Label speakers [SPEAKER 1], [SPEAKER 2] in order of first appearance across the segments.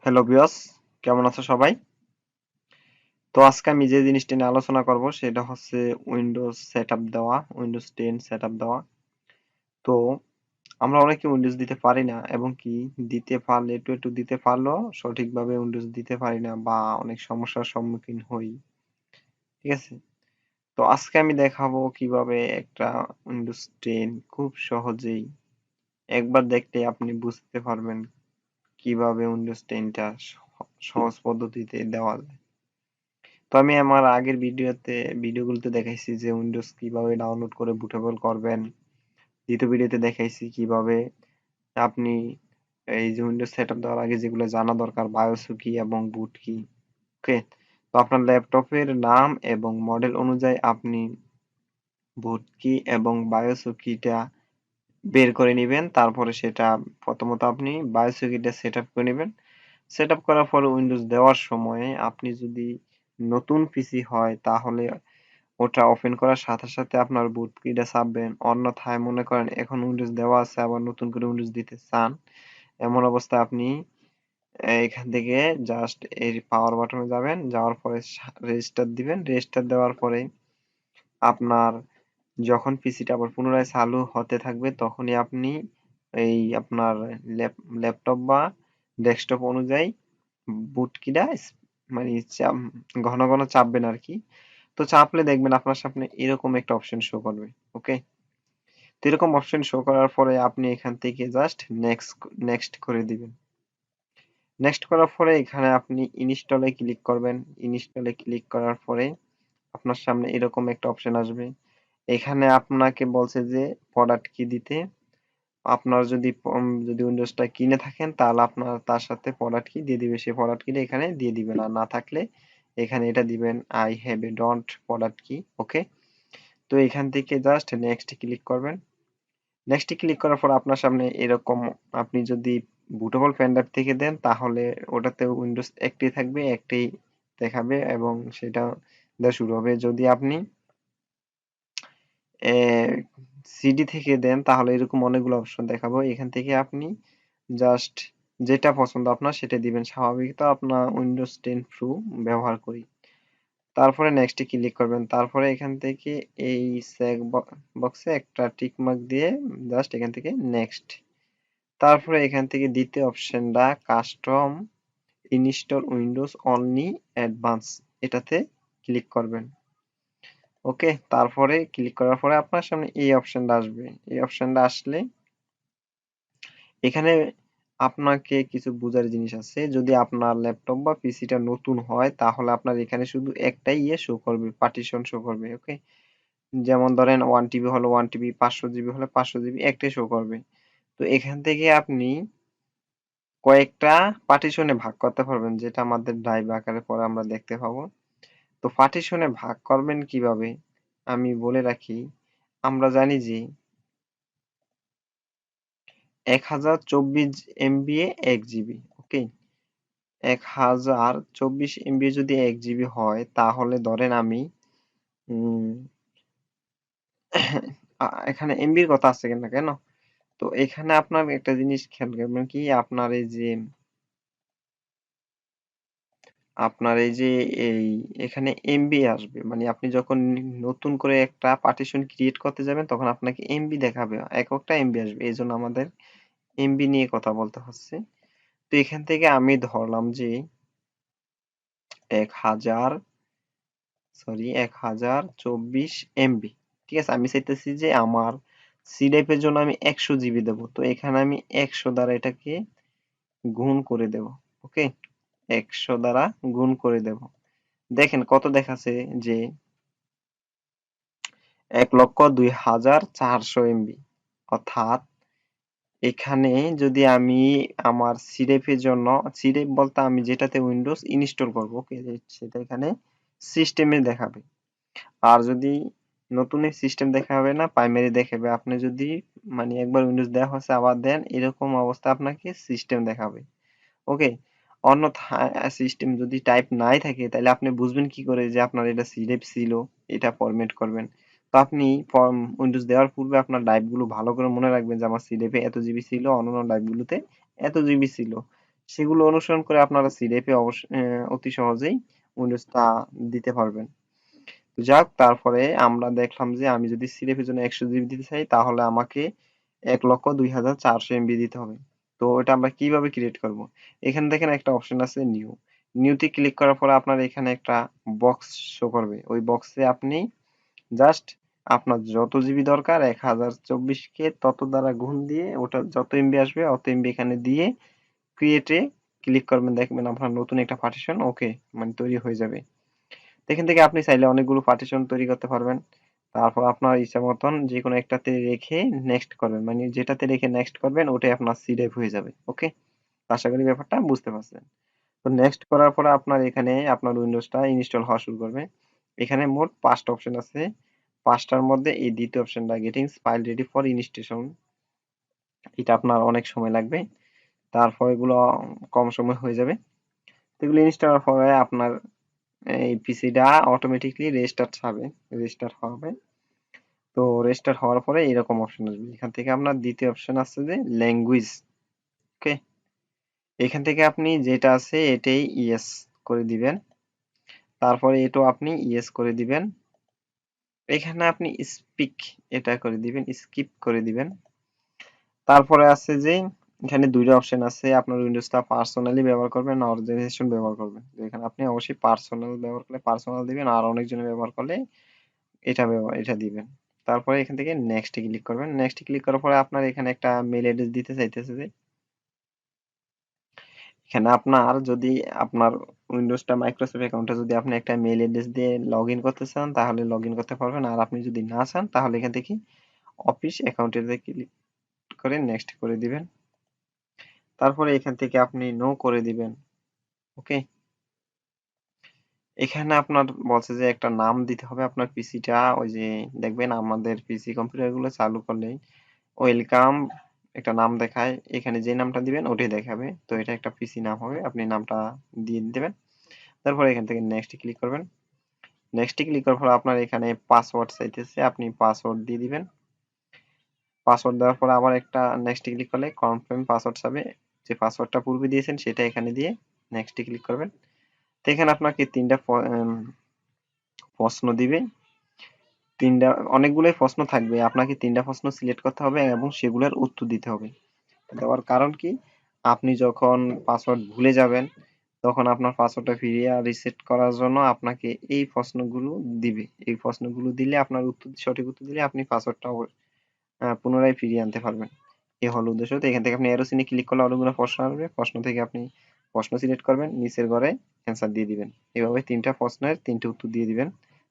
[SPEAKER 1] Hello viewers, কেমন আছো সবাই? তো আজকে আমি যে জিনিসটা নিয়ে আলোচনা করব সেটা হচ্ছে উইন্ডোজ সেটআপ দেওয়া, উইন্ডোজ 10 সেটআপ দেওয়া। তো আমরা অনেকে উইন্ডোজ দিতে পারি না, এবং কি দিতে পারলে একটু একটু দিতে পারলেও সঠিকভাবে উইন্ডোজ দিতে পারি না বা অনেক সমস্যার সম্মুখীন হই। ঠিক আছে? তো আজকে আমি দেখাবো কিভাবে একটা উইন্ডোজ 10 খুব সহজেই একবার দেখলে আপনি বুঝতে পারবেন কিভাবে উইন্ডোজ 10টা সহজ পদ্ধতিতে দেওয়া যায়। তো আমি আমার আগের ভিডিওগুলোতে দেখাইছি যে উইন্ডোজ কিভাবে ডাউনলোড করে বুটেবল করবেন। দ্বিতীয় ভিডিওতে দেখাইছি কিভাবে আপনি এই যে উইন্ডোজ সেটআপ দেওয়ার আগে যেগুলো জানা দরকার, বায়োস কি এবং বুট কি। ওকে, তো আপনার ল্যাপটপের নাম এবং মডেল অনুযায়ী আপনি বুট কি এবং বায়োস কিটা বের করে নেবেন। তারপরে সেটা প্রথমত আপনি বায়োস কিটা সেট আপ করে নেবেন। সেট আপ করার পরে উইন্ডোজ দেওয়ার সময় আপনি যদি নতুন পিসি হয় তাহলে ওটা ওপেন করার সাথে সাথে আপনার বুট কিটা চাপবেন। অন্যথায় মনে করেন এখন উইন্ডোজ দেওয়া আছে, আবার নতুন করে উইন্ডোজ দিতে চান, এমন অবস্থায় আপনি এখান থেকে জাস্ট এই পাওয়ার বাটনে যাবেন, যাওয়ার পরে রেজিস্টার দিবেন। রেজিস্টার দেওয়ার পরে আপনার যখন পিসিটা আবার পুনরায় চালু হতে থাকবে তখনই আপনি এই আপনার ল্যাপটপ বা ডেস্কটপ অনুযায়ী বুট কিটা মানে ঘন ঘন চাপবেন আর কি। তো চাপলে দেখবেন আপনার সামনে এরকম একটা অপশন শো করবে। ওকে, তো এরকম অপশন শো করার পরে আপনি এখান থেকে জাস্ট নেক্সট করে দিবেন। নেক্সট করার পরে এখানে আপনি ইনস্টলে ক্লিক করবেন। ইনস্টলে ক্লিক করার পরে আপনার সামনে এরকম একটা অপশন আসবে। এখানে আপনাকে বলছে যে প্রোডাক্ট কি দিতে। আপনার যদি উইন্ডোজটা কিনে থাকেন তাহলে আপনার তার সাথে প্রোডাক্ট কি দিয়ে দিবে, সেই প্রোডাক্ট কিটা এখানে দিয়ে দিবেন। আর না থাকলে এখানে এটা দিবেন, I have a don't product কি। ওকে, তো এখান থেকে জাস্ট নেক্সট ক্লিক করবেন। নেক্সট ক্লিক করার পর আপনার সামনে এরকম, আপনি যদি বুটেবল পেন ড্রাইভ থেকে দেন তাহলে ওটাতে উইন্ডোজ একটি থাকবে, একটি দেখাবে এবং সেটা দেওয়া শুরু হবে। যদি আপনি সিডি থেকে দেন তাহলে এরকম অনেকগুলো অপশন দেখাবো। এখান থেকে আপনি জাস্ট যেটা পছন্দ আপনার সেটা দিবেন। স্বাভাবিক তো আপনার উইন্ডোজ 10 প্রো ব্যবহার করি। তারপরে নেক্সটে ক্লিক করবেন। তারপরে এখান থেকে এই চেক বক্সে একটা টিক মার্ক দিয়ে জাস্ট এখান থেকে নেক্সট। তারপরে এখান থেকে দ্বিতীয় অপশনটা custom install Windows only advance, এটাতে ক্লিক করবেন। ওকে, তারপরে ক্লিক করার পরে আপনার সামনে এই অপশনটা আসবে। এই অপশনটা আসলে এখানে আপনাকে কিছু বোঝার জিনিস আছে। যদি আপনার ল্যাপটপ বা পিসিটা নতুন হয় তাহলে আপনার এখানে শুধু একটাই শো করবে, পার্টিশন শো করবে। ওকে, যেমন ধরেন 1 টিবি হলো 1 টিবি, 500 জিবি হলে 500 জিবি, একটাই শো করবে। তো এখান থেকে আপনি কয়েকটা পার্টিশনে ভাগ করতে পারবেন, যেটা আমাদের ড্রাইভ আকারে পরে আমরা দেখতে পাবো। তো পার্টিশনে ভাগ করবেন কিভাবে আমি বলে রাখি। আমরা জানি যে 1024 MB 1 জিবি। ওকে, 1024 MB যদি 1 জিবি হয় তাহলে ধরেন আমি এখানে এমবির কথা আছে কেন কেন, তো এখানে আপনার একটা জিনিস খেয়াল করবেন কি, আপনার এই যে এই এখানে এমবি আসবে, মানে আপনি যখন নতুন করে একটা পার্টিশন ক্রিয়েট করতে যাবেন তখন আপনাকে এমবি দেখাবে, এককটা এমবি আসবে। এই জন্য আমাদের এমবি নিয়ে কথা বলতে হচ্ছে। তো এখান থেকে আমি ধরলাম যে 1000 1024 MB। ঠিক আছে, আমি চাইতেছি যে আমার সি ড্রাইভের জন্য আমি 100 জিবি দেবো। তো এখানে আমি 100 দ্বারা এটাকে গুণ করে দেব। ওকে, 100 দ্বারা গুণ করে দেব। দেখেন কত দেখাচ্ছে যে 1,02,400 MB। অর্থাৎ এখানে যদি আমি আমার সিডেফের জন্য, সিডেফ বলতে আমি যেটাতে উইন্ডোজ ইনস্টল করবো, ওকে, সেটা এখানে সিস্টেমে দেখাবে। আর যদি নতুন সিস্টেম দেখাবে না, প্রাইমারি দেখাবে। আপনি যদি মানে একবার উইন্ডোজ দেওয়া হচ্ছে আবার দেন, এরকম অবস্থা আপনাকে সিস্টেম দেখাবে। ওকে, অন্যথায় সিস্টেম যদি টাইপ নাই থাকে তাহলে আপনি বুঝবেন কি করে যে আপনার এটা সিলেব ছিল, এটা ফরম্যাট করবেন। তো আপনি উইন্ডোজ দেওয়ার পূর্বে আপনার ড্রাইভ গুলো ভালো করে মনে রাখবেন যে আমার সিলেবে এত জিবি ছিল, অন্যান্য ড্রাইভ গুলোতে এত জিবি ছিল। সেগুলো অনুসরণ করে আপনারা সিডেপে অতি সহজেই উইন্ডোজটা দিতে পারবেন। তো যাক, তারপরে আমরা দেখলাম যে আমি যদি সিডেপের জন্য 100 জিবি দিতে চাই তাহলে আমাকে 1,02,400 MB দিতে হবে। তো এটা আমরা কিভাবে ক্রিয়েট করব? এখানে দেখেন একটা অপশন আছে নিউ। নিউতে ক্লিক করার পরে আপনার এখানে একটা বক্স শো করবে। ওই বক্সে আপনি জাস্ট আপনার যত জিবি দরকার 1024 কে তত দ্বারা গুণ দিয়ে ওটা যত এমবি আসবে অত এমবি এখানে দিয়ে ক্রিয়েটে ক্লিক করবেন, দেখবেন আপনার নতুন একটা পার্টিশন ওকে মানে তৈরি হয়ে যাবে। এখান থেকে আপনি চাইলে অনেকগুলো পার্টিশন তৈরি করতে পারবেন। তারপর আপনার ইচ্ছা মতন যে কোনো একটাতে রেখে নেক্সট করবেন, মানে যেটাতে রেখে নেক্সট করবেন ওটাই আপনার সি ড্রাইভ হয়ে যাবে। ওকে, আশা করি ব্যাপারটা বুঝতে পারছেন। তো নেক্সট করার পরে আপনার এখানে আপনার উইন্ডোজটা ইনস্টল হওয়া শুরু করবে। এখানে মোট 5টা অপশন আছে। 5টার মধ্যে এই দ্বিতীয় অপশনটা গেটিং ফাইল রেডি ফর ইনস্টেশন, এটা আপনার অনেক সময় লাগবে। তারপর এগুলো কম সময় হয়ে যাবে। তো এগুলো ইনস্টল হওয়ার পরে আপনার এই পিসিটা অটোমেটিকলি রেস্টার্ট হবে। তো রেস্টার্ট হওয়ার পরে এরকম অপশন আসবে। এখান থেকে আপনার দ্বিতীয় অপশন আছে যে ল্যাঙ্গুয়েজ। ওকে, এখান থেকে আপনি যেটা আছে এটাই ইয়েস করে দিবেন। তারপরে এটাও আপনি ইয়েস করে দিবেন। এখানে আপনি স্পিক এটা করে দিবেন, স্কিপ করে দিবেন। তারপরে আছে যে এখানে দুইটা অপশন আছে, আপনার উইন্ডোজটা পার্সোনালি ব্যবহার করবেন না অর্গানাইজেশন ব্যবহার করবেন। তো এখানে আপনি অবশ্যই পার্সোনাল ব্যবহার করলে পার্সোনাল দিবেন, আর অনেকজনে ব্যবহার করলে এটা দিবেন। তারপরে এখান থেকে নেক্সট ক্লিক করবেন। নেক্সট ক্লিক করার পরে আপনার এখানে একটা মেল অ্যাড্রেস দিতে চাইতেছে যে এখানে আপনার যদি আপনার উইন্ডোজটা মাইক্রোসফট অ্যাকাউন্টে যদি আপনি একটা মেল অ্যাড্রেস দিয়ে লগ ইন করতে চান তাহলে লগ ইন করতে পারবেন, আর আপনি যদি না চান তাহলে এখান থেকে অফিস অ্যাকাউন্টে ক্লিক করে নেক্সট করে দিবেন। তারপরে এখান থেকে আপনি নো করে দিবেন। ওকে, এখানে আপনার বলছে যে একটা নাম দিতে হবে আপনার পিসিটা, ওই যে দেখবেন আমাদের পিসি কম্পিউটার গুলো চালু করলেই ওয়েলকাম একটা নাম দেখায়, এখানে যে নামটা দিবেন ওটাই দেখাবে। তো এটা একটা পিসি নাম হবে, আপনি নামটা দিয়ে দিবেন। তারপরে এখান থেকে নেক্সট ক্লিক করবেন। নেক্সট ক্লিক করার পর আপনার এখানে পাসওয়ার্ড চাইতেছে, আপনি পাসওয়ার্ড দিয়ে দিবেন। পাসওয়ার্ড দেওয়ার পর আবার একটা নেক্সট ক্লিক করলে কনফার্ম পাসওয়ার্ড চাবে, যে পাসওয়ার্ডটা পূর্বে দিয়েছেন সেটা এখানে দিয়ে নেক্সট ক্লিক করবেন। তো এখানে আপনাকে প্রশ্ন দিবে। তিনটা অনেকগুলোই প্রশ্ন থাকবে, আপনাকে 3টা প্রশ্ন সিলেক্ট করতে হবে এবং সেগুলোর উত্তর দিতে হবে। দেওয়ার কারণ কি, আপনি যখন পাসওয়ার্ড ভুলে যাবেন তখন আপনার পাসওয়ার্ডটা ফিরিয়ে রিসেট করার জন্য আপনাকে এই প্রশ্নগুলো দিবে। এই প্রশ্নগুলো দিলে আপনার সঠিক উত্তর দিলে আপনি পাসওয়ার্ডটা পুনরায় ফিরিয়ে আনতে পারবেন। এই হলো উদ্দেশ্য। তো এখান থেকে আপনি অ্যারো চিহ্নে ক্লিক করলে অনেকগুলো প্রশ্ন আসবে, প্রশ্ন থেকে আপনি প্রশ্ন সিলেক্ট করবেন, নিচের ঘরে অ্যান্সার দিয়ে দিবেন। এভাবে 3টা প্রশ্নের 3টে উত্তর দিয়ে দিবেন,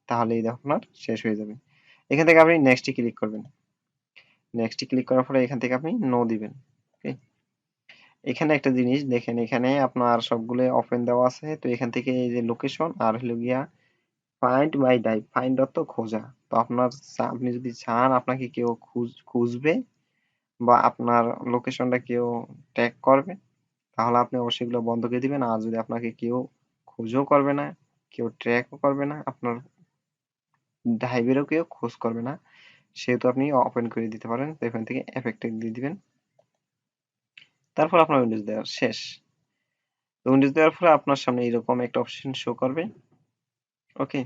[SPEAKER 1] তাহলেই আপনার শেষ হয়ে যাবে। এখান থেকে আপনি নেক্সটে ক্লিক করবেন। নেক্সটে ক্লিক করার পরে এখান থেকে আপনি নো দিবেন। ওকে, এখানে একটা জিনিস দেখেন, এখানে আপনার সবগুলো ওপেন দেওয়া আছে। তো এখান থেকে এই যে লোকেশন আর হলো গিয়া ফাইন্ড বাই টাইপ, ফাইন্ড অর্থ খোঁজা। তো আপনি যদি চান আপনাকে কেউ খুঁজবে বা আপনার লোকেশনটা কেউ ট্র্যাক করবে তাহলে আপনি অবশ্যই এগুলো বন্ধ করে দিবেন। আর যদি আপনাকে কেউ খোঁজও করবে না, কেউ ট্র্যাকও করবে না, আপনার ড্রাইভেরও কেউ খোঁজ করবে না, সেহেতু আপনি ওপেন করে দিতে পারেন। তো এখান থেকে এফেক্টে দিয়ে দিবেন। তারপর আপনার উইন্ডোজ দেওয়ার শেষ। তো উইন্ডোজ দেওয়ার পরে আপনার সামনে এরকম একটা অপশন শো করবে। ওকে,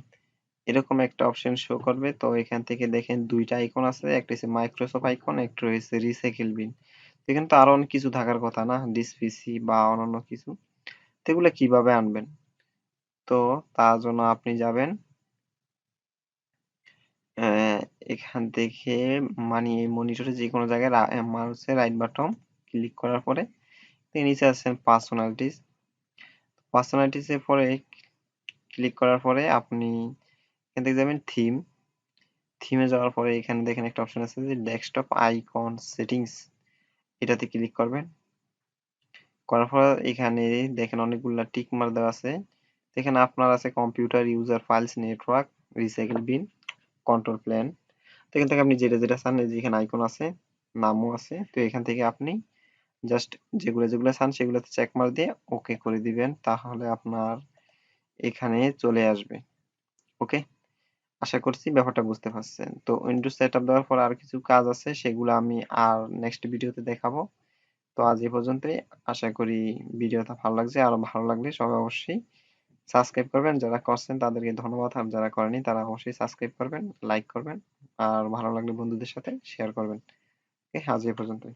[SPEAKER 1] এরকম একটা অপশন শো করবে। তো এখান থেকে দেখেন দুইটা আইকন আছে, একটা হচ্ছে মাইক্রোসফট আইকন, একটা হচ্ছে রিসাইকেল বিন। এখানে তো আরো অনেক কিছু থাকার কথা না, ডিসপিসি বা অন্যান্য কিছু। তো এগুলো কিভাবে আনবেন? তো তার জন্য আপনি যাবেন এখান থেকে মানে এই মনিটরে যে কোনো জায়গায় মাউসের রাইট বাটন ক্লিক করার পরে নিচে আছেন পার্সোনালিটিস। পার্সোনালিটিস এর পরে ক্লিক করার পরে আপনি এখান থেকে যাবেন থিমে যাওয়ার পরে এখানে দেখেন একটা অপশন আছে যে ডেস্কটপ আইকন সেটিংস, এটাতে ক্লিক করবেন। করার পর এখানে দেখেন অনেকগুলা টিক মার্ক দেওয়া আছে। এখানে আপনার আছে computer user files network recycle bin control প্ল্যান। তো এখান থেকে আপনি যেটা যেটা চান, এই যে এখানে আইকন আছে, নামও আছে। তো এখান থেকে আপনি জাস্ট যেগুলো যেগুলো চান সেগুলোতে চেক মার্ক দিয়ে ওকে করে দিবেন, তাহলে আপনার এখানে চলে আসবে। ওকে, আশা করছি ব্যাপারটা বুঝতে পারছেন। তো উইন্ডোজ সেটআপ দেওয়ার পর আর কিছু কাজ আছে, সেগুলো আমি আর নেক্সট ভিডিওতে দেখাবো। তো আজ এই পর্যন্তই। আশা করি ভিডিওটা ভালো লাগছে। আরো ভালো লাগলে সবাই অবশ্যই সাবস্ক্রাইব করবেন। যারা করছেন তাদেরকে ধন্যবাদ, আর যারা করেনি তারা অবশ্যই সাবস্ক্রাইব করবেন, লাইক করবেন, আর ভালো লাগলে বন্ধুদের সাথে শেয়ার করবেন। আজ এই পর্যন্তই।